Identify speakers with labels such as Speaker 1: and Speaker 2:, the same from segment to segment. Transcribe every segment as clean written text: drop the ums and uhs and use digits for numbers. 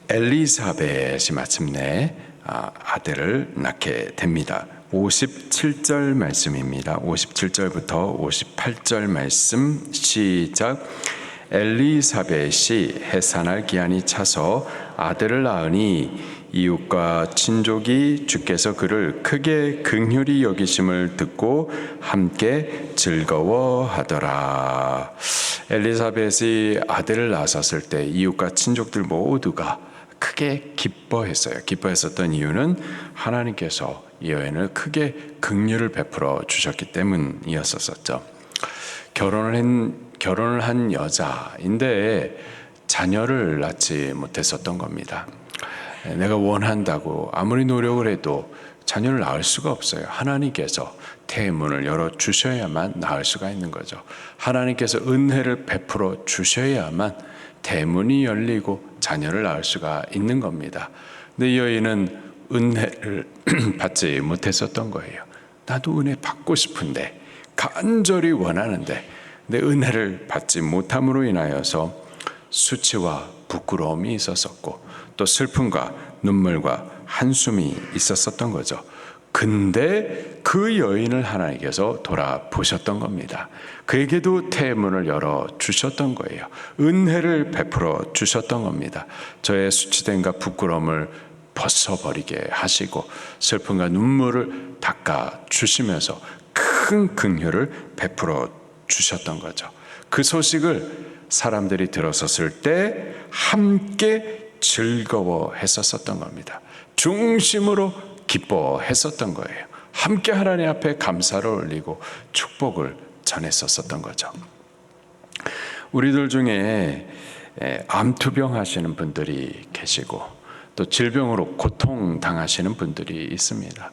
Speaker 1: 엘리사벳이 마침내 아들을 낳게 됩니다. 57절 말씀입니다. 57절부터 58절 말씀 시작. 엘리사벳이 해산할 기한이 차서 아들을 낳으니 이웃과 친족이 주께서 그를 크게 긍휼히 여기심을 듣고 함께 즐거워하더라. 엘리사벳이 아들을 낳았을 때 이웃과 친족들 모두가 크게 기뻐했어요. 기뻐했었던 이유는 하나님께서 이 여인을 크게 긍휼을 베풀어 주셨기 때문이었었죠. 결혼을 한 여자인데 자녀를 낳지 못했었던 겁니다. 내가 원한다고 아무리 노력을 해도 자녀를 낳을 수가 없어요. 하나님께서 태문을 열어 주셔야만 낳을 수가 있는 거죠. 하나님께서 은혜를 베풀어 주셔야만 대문이 열리고 자녀를 낳을 수가 있는 겁니다. 근데 이 여인은 은혜를 받지 못했었던 거예요. 나도 은혜 받고 싶은데, 간절히 원하는데 내 은혜를 받지 못함으로 인하여서 수치와 부끄러움이 있었었고 또 슬픔과 눈물과 한숨이 있었었던 거죠. 근데 그 여인을 하나님께서 돌아보셨던 겁니다. 그에게도 태문을 열어 주셨던 거예요. 은혜를 베풀어 주셨던 겁니다. 저의 수치됨과 부끄러움을 벗어버리게 하시고 슬픔과 눈물을 닦아 주시면서 큰 긍휼을 베풀어 주셨던 거죠. 그 소식을 사람들이 들었었을 때 함께 즐거워했었던 겁니다. 중심으로 기뻐했었던 거예요. 함께 하나님 앞에 감사를 올리고 축복을 전했었던 거죠. 우리들 중에 암투병 하시는 분들이 계시고 또 질병으로 고통당하시는 분들이 있습니다.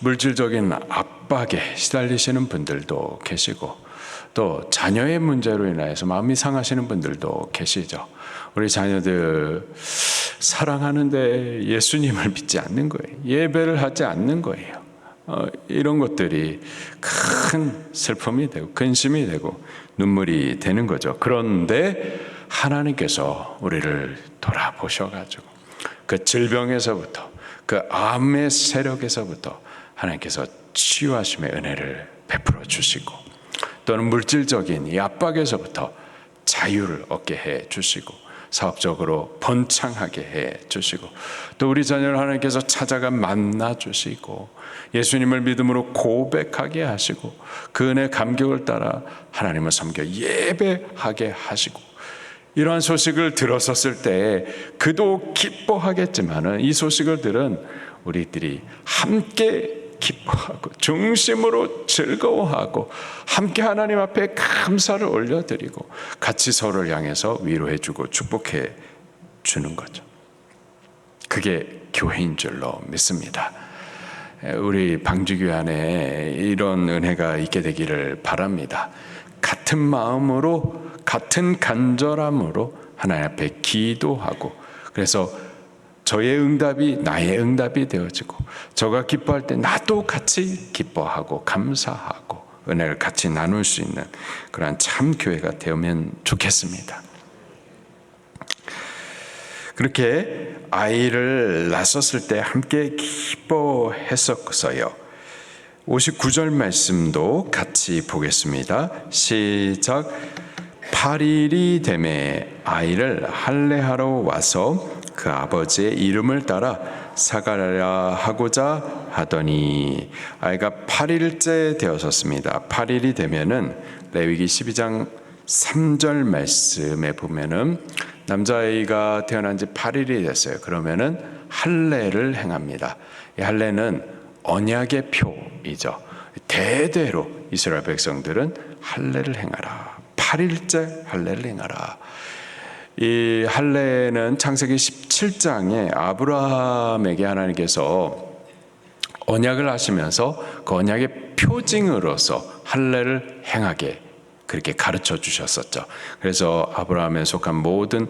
Speaker 1: 물질적인 압박에 시달리시는 분들도 계시고 또 자녀의 문제로 인해서 마음이 상하시는 분들도 계시죠. 우리 자녀들 사랑하는데 예수님을 믿지 않는 거예요. 예배를 하지 않는 거예요. 이런 것들이 큰 슬픔이 되고 근심이 되고 눈물이 되는 거죠. 그런데 하나님께서 우리를 돌아보셔가지고 그 질병에서부터 그 암의 세력에서부터 하나님께서 치유하심의 은혜를 베풀어 주시고 또는 물질적인 이 압박에서부터 자유를 얻게 해 주시고 사업적으로 번창하게 해 주시고 또 우리 자녀를 하나님께서 찾아가 만나 주시고 예수님을 믿음으로 고백하게 하시고 그 은혜 감격을 따라 하나님을 섬겨 예배하게 하시고 이러한 소식을 들었었을 때 그도 기뻐하겠지만은 이 소식을 들은 우리들이 함께 기뻐하고 중심으로 즐거워하고 함께 하나님 앞에 감사를 올려드리고 같이 서로를 향해서 위로해주고 축복해 주는 거죠. 그게 교회인 줄로 믿습니다. 우리 방주교회 안에 이런 은혜가 있게 되기를 바랍니다. 같은 마음으로 같은 간절함으로 하나님 앞에 기도하고 그래서 저의 응답이 나의 응답이 되어지고 저가 기뻐할 때 나도 같이 기뻐하고 감사하고 은혜를 같이 나눌 수 있는 그러한 참 교회가 되면 좋겠습니다. 그렇게 아이를 낳았을 때 함께 기뻐했었어요. 59절 말씀도 같이 보겠습니다. 시작. 8일이 되매 아이를 할례하러 와서 그 아버지의 이름을 따라 사가랴 하고자 하더니 아이가 8일째 되었었습니다. 8일이 되면은 레위기 12장 3절 말씀에 보면은 남자아이가 태어난 지 8일이 됐어요. 그러면은 할례를 행합니다. 이 할례는 언약의 표이죠. 대대로 이스라엘 백성들은 할례를 행하라. 8일째 할례를 행하라. 이 할례는 창세기 17장에 아브라함에게 하나님께서 언약을 하시면서 그 언약의 표징으로서 할례를 행하게 그렇게 가르쳐 주셨었죠. 그래서 아브라함에 속한 모든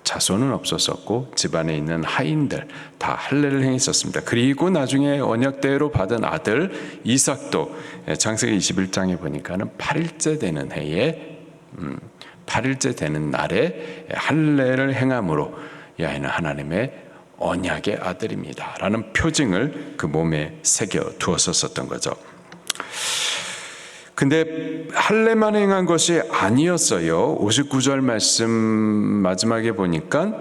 Speaker 1: 자손은 없었었고 집안에 있는 하인들 다 할례를 행했었습니다. 그리고 나중에 언약대로 받은 아들 이삭도 창세기 21장에 보니까는 8일째 되는 해에 8일째 되는 날에 할례를 행함으로 이 아이는 하나님의 언약의 아들입니다 라는 표징을 그 몸에 새겨 두었었던 거죠. 근데 할례만 행한 것이 아니었어요. 59절 말씀 마지막에 보니까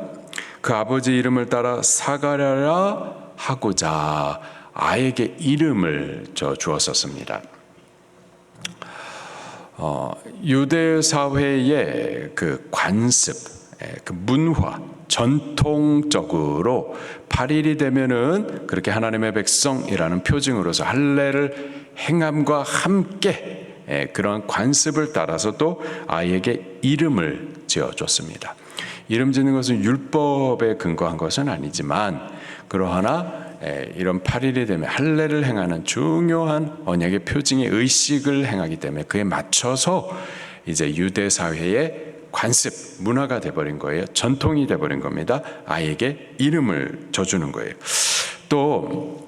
Speaker 1: 그 아버지 이름을 따라 사가랴라 하고자 아이에게 이름을 주었었습니다. 유대 사회의 그 관습, 그 문화, 전통적으로 8일이 되면은 그렇게 하나님의 백성이라는 표징으로서 할례를 행함과 함께 그런 관습을 따라서 또 아이에게 이름을 지어줬습니다. 이름 짓는 것은 율법에 근거한 것은 아니지만 그러하나 이런 8일이 되면 할례를 행하는 중요한 언약의 표징의 의식을 행하기 때문에 그에 맞춰서 이제 유대 사회의 관습, 문화가 돼버린 거예요. 전통이 돼버린 겁니다. 아이에게 이름을 져주는 거예요. 또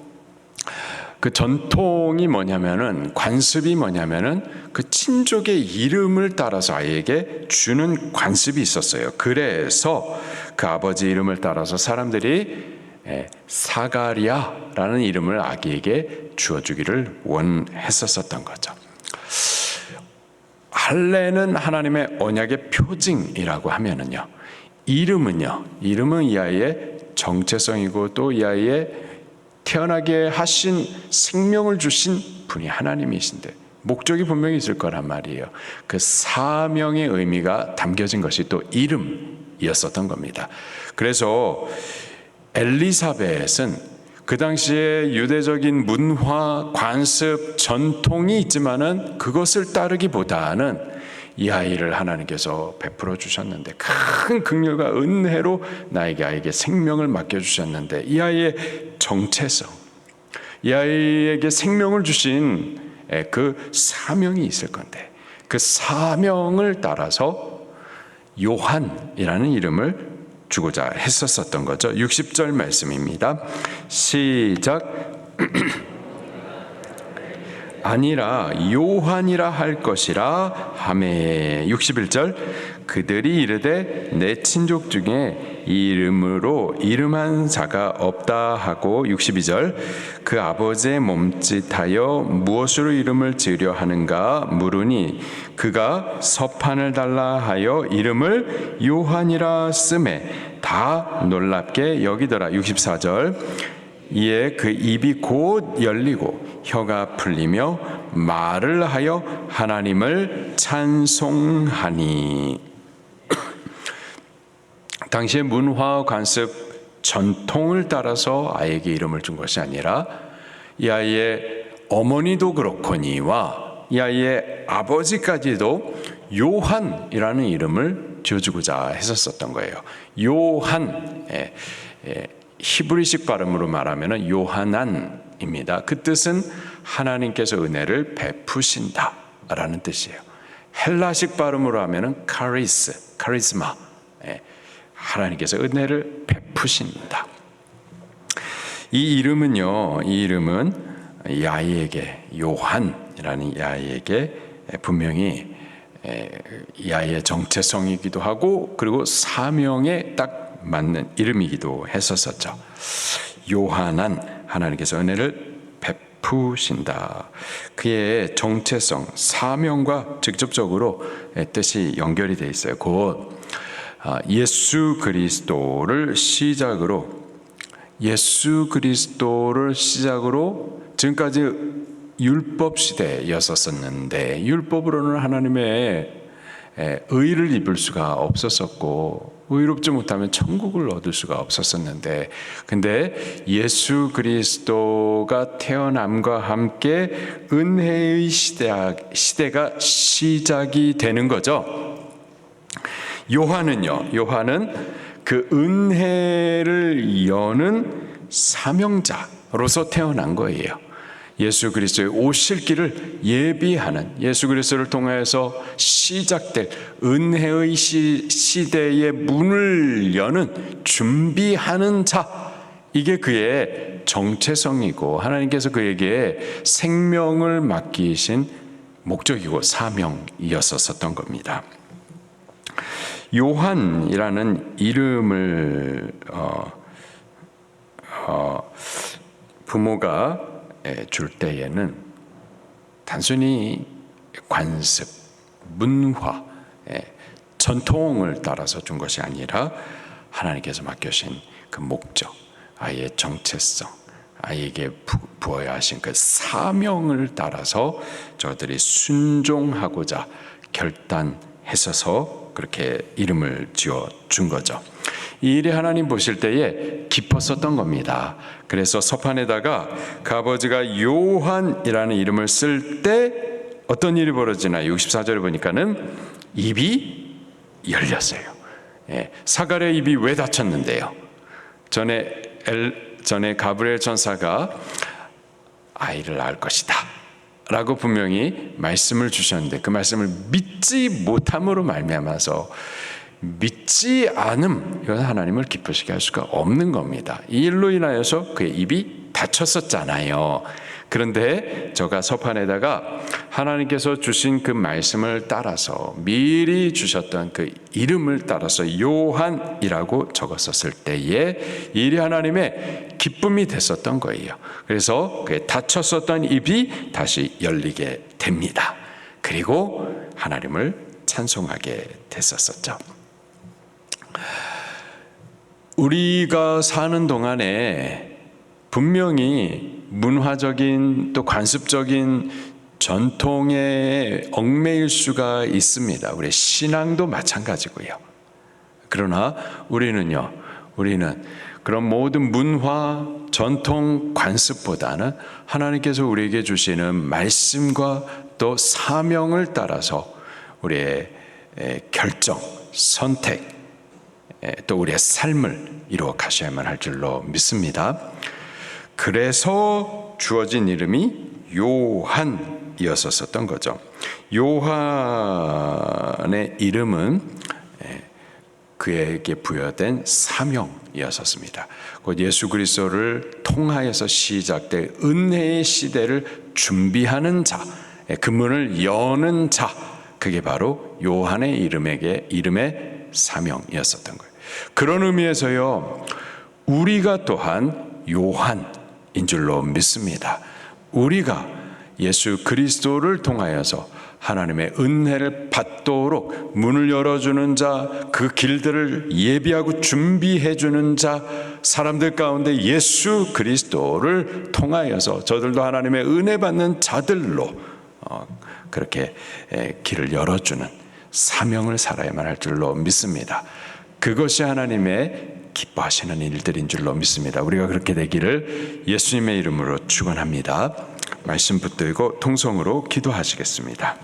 Speaker 1: 그 전통이 뭐냐면은, 관습이 뭐냐면은 그 친족의 이름을 따라서 아이에게 주는 관습이 있었어요. 그래서 그 아버지 이름을 따라서 사람들이 사가랴라는 이름을 아기에게 주어주기를 원했었던 거죠. 할례는 하나님의 언약의 표징이라고 하면은요, 이름은 이 아이의 정체성이고 또 이 아이의 태어나게 하신 생명을 주신 분이 하나님이신데 목적이 분명히 있을 거란 말이에요. 그 사명의 의미가 담겨진 것이 또 이름이었었던 겁니다. 그래서 엘리사벳은 그 당시에 유대적인 문화, 관습, 전통이 있지만은 그것을 따르기보다는 이 아이를 하나님께서 베풀어 주셨는데 큰 긍휼과 은혜로 아이에게 생명을 맡겨 주셨는데 이 아이의 정체성, 이 아이에게 생명을 주신 그 사명이 있을 건데 그 사명을 따라서 요한이라는 이름을 주고자 했었던 거죠. 60절 말씀입니다. 시작. 아니라 요한이라 할 것이라 하매. 61절. 그들이 이르되 내 친족 중에 이 이름으로 이름한 자가 없다 하고. 62절. 그 아버지의 몸짓하여 무엇으로 이름을 지으려 하는가 물으니 그가 서판을 달라 하여 이름을 요한이라 쓰매 다 놀랍게 여기더라. 64절. 이에 그 입이 곧 열리고 혀가 풀리며 말을 하여 하나님을 찬송하니. 당시의 문화, 관습, 전통을 따라서 아이에게 이름을 준 것이 아니라 이 아이의 어머니도 그렇거니와 이 아이의 아버지까지도 요한이라는 이름을 지어주고자 했었던 거예요. 요한, 히브리식 발음으로 말하면 요하난입니다. 그 뜻은 하나님께서 은혜를 베푸신다 라는 뜻이에요. 헬라식 발음으로 하면 카리스마, 하나님께서 은혜를 베푸신다. 이 이름은 이 아이에게, 요한이라는 이 아이에게 분명히 이 아이의 정체성이기도 하고 그리고 사명에 딱 맞는 이름이기도 했었죠. 요한한, 하나님께서 은혜를 베푸신다. 그의 정체성, 사명과 직접적으로 뜻이 연결이 되어 있어요. 곧 예수 그리스도를 시작으로 지금까지 율법 시대였었는데 율법으로는 하나님의 의를 입을 수가 없었었고 의롭지 못하면 천국을 얻을 수가 없었었는데 근데 예수 그리스도가 태어남과 함께 은혜의 시대가 시작이 되는 거죠. 요한은 그 은혜를 여는 사명자로서 태어난 거예요. 예수 그리스도의 오실 길을 예비하는, 예수 그리스도를 통해서 시작될 은혜의 시대의 문을 여는, 준비하는 자, 이게 그의 정체성이고 하나님께서 그에게 생명을 맡기신 목적이고 사명이었었던 겁니다. 요한이라는 이름을 부모가 줄 때에는 단순히 관습, 문화, 전통을 따라서 준 것이 아니라 하나님께서 맡겨주신 그 목적, 아이의 정체성, 아이에게 부어야 하신 그 사명을 따라서 저들이 순종하고자 결단했어서 그렇게 이름을 지어 준 거죠. 이 일이 하나님 보실 때에 기뻤었던 겁니다. 그래서 서판에다가 그 아버지가 요한이라는 이름을 쓸 때 어떤 일이 벌어지나요? 64절에 보니까는 입이 열렸어요. 사가랴의 입이 왜 닫혔는데요? 전에 가브리엘 전사가 아이를 낳을 것이다 라고 분명히 말씀을 주셨는데 그 말씀을 믿지 못함으로 말미암아서 믿지 않음, 이건 하나님을 기쁘시게 할 수가 없는 겁니다. 이 일로 인하여서 그의 입이 닫혔었잖아요. 그런데 저가 서판에다가 하나님께서 주신 그 말씀을 따라서 미리 주셨던 그 이름을 따라서 요한이라고 적었었을 때에 이 일이 하나님의 기쁨이 됐었던 거예요. 그래서 그 닫혔었던 입이 다시 열리게 됩니다. 그리고 하나님을 찬송하게 됐었죠. 우리가 사는 동안에 분명히 문화적인 또 관습적인 전통에 얽매일 수가 있습니다. 우리의 신앙도 마찬가지고요. 그러나 우리는 그런 모든 문화, 전통, 관습보다는 하나님께서 우리에게 주시는 말씀과 또 사명을 따라서 우리의 결정, 선택, 또 우리의 삶을 이루어 가셔야만 할 줄로 믿습니다. 그래서 주어진 이름이 요한이었었던 거죠. 요한의 이름은 그에게 부여된 사명이었습니다. 곧 예수 그리스도를 통하여서 시작될 은혜의 시대를 준비하는 자, 그 문을 여는 자, 그게 바로 요한의 이름의 사명이었었던 거예요. 그런 의미에서요, 우리가 또한 요한인 줄로 믿습니다. 우리가 예수 그리스도를 통하여서 하나님의 은혜를 받도록 문을 열어주는 자, 그 길들을 예비하고 준비해주는 자, 사람들 가운데 예수 그리스도를 통하여서 저들도 하나님의 은혜 받는 자들로 그렇게 길을 열어주는 사명을 살아야만 할 줄로 믿습니다. 그것이 하나님의 기뻐하시는 일들인 줄로 믿습니다. 우리가 그렇게 되기를 예수님의 이름으로 축원합니다. 말씀 붙들고 통성으로 기도하시겠습니다.